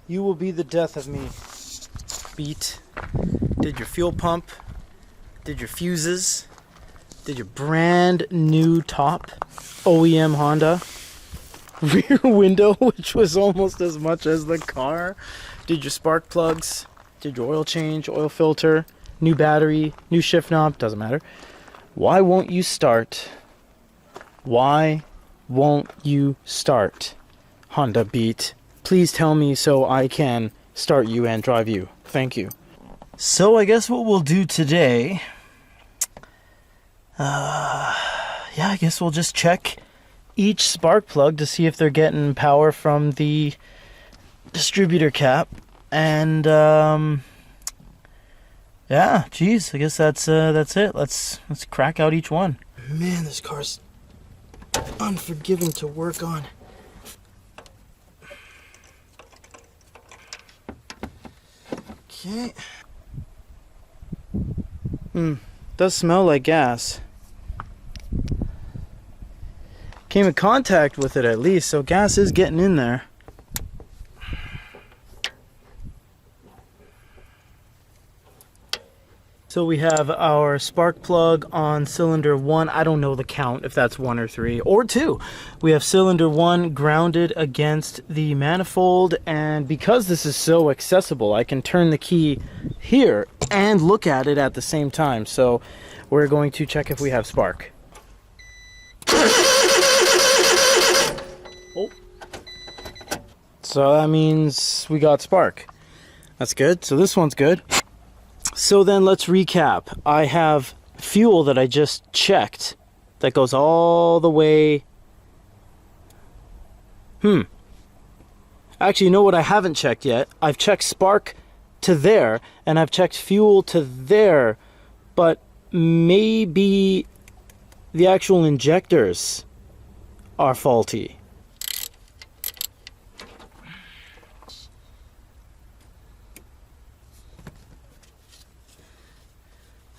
You will be the death of me. Beat. Did your fuel pump. Did your fuses. Did your brand new top. OEM Honda. Rear window, which was almost as much as the car. Did your spark plugs. Did your oil change, oil filter. New battery, new shift knob. Doesn't matter. Why won't you start? Why won't you start? Honda Beat. Please tell me so I can start you and drive you. Thank you. So I guess what we'll do today, I guess we'll just check each spark plug to see if they're getting power from the distributor cap. And yeah, geez, I guess that's it. Let's crack out each one. Man, this car's unforgiving to work on. Okay. Does smell like gas. Came in contact with it at least, so gas is getting in there. So we have our spark plug on cylinder 1. I don't know the count, if that's 1 or 3 or 2. We have cylinder 1 grounded against the manifold, and because this is so accessible, I can turn the key here and look at it at the same time. So we're going to check if we have spark. Oh. So that means we got spark. That's good. So this one's good. So then let's recap. I have fuel that I just checked that goes all the way. Actually, you know what I haven't checked yet? I've checked spark to there, and I've checked fuel to there, but maybe the actual injectors are faulty.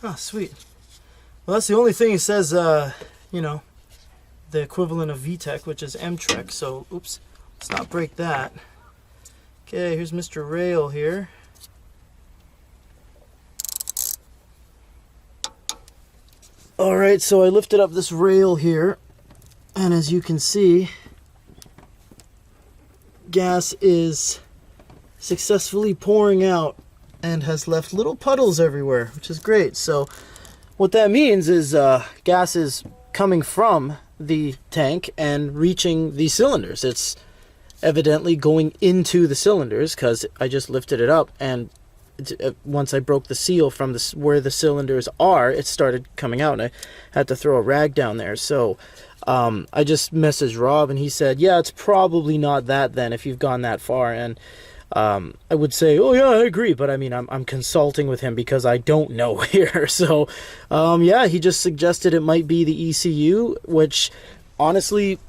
Oh, sweet. Well, that's the only thing it says, you know, the equivalent of VTEC, which is M-Trek. So, oops, let's not break that. Okay, here's Mr. Rail here. All right, so I lifted up this rail here, and as you can see, gas is successfully pouring out and has left little puddles everywhere, which is great. So what that means is gas is coming from the tank and reaching the cylinders. It's evidently going into the cylinders because I just lifted it up, and once I broke the seal from where the cylinders are, it started coming out, and I had to throw a rag down there. So I just messaged Rob, and he said, yeah, it's probably not that then if you've gone that far. And I would say, oh yeah, I agree, but I mean, I'm consulting with him because I don't know here. So, yeah, he just suggested it might be the ECU, which honestly,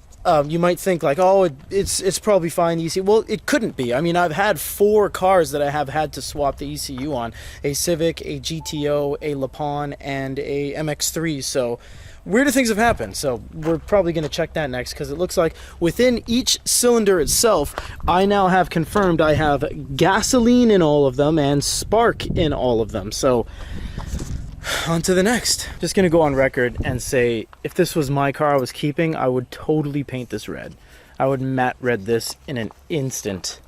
you might think like, oh, it's probably fine, ECU. Well, it couldn't be. I mean, I've had 4 cars that I have had to swap the ECU on: a Civic, a GTO, a LePon, and a MX-3. So weirder things have happened, so we're probably going to check that next, because it looks like within each cylinder itself, I now have confirmed I have gasoline in all of them and spark in all of them. So on to the next. Just going to go on record and say, if this was my car I was keeping, I would totally paint this red. I would matte red this in an instant.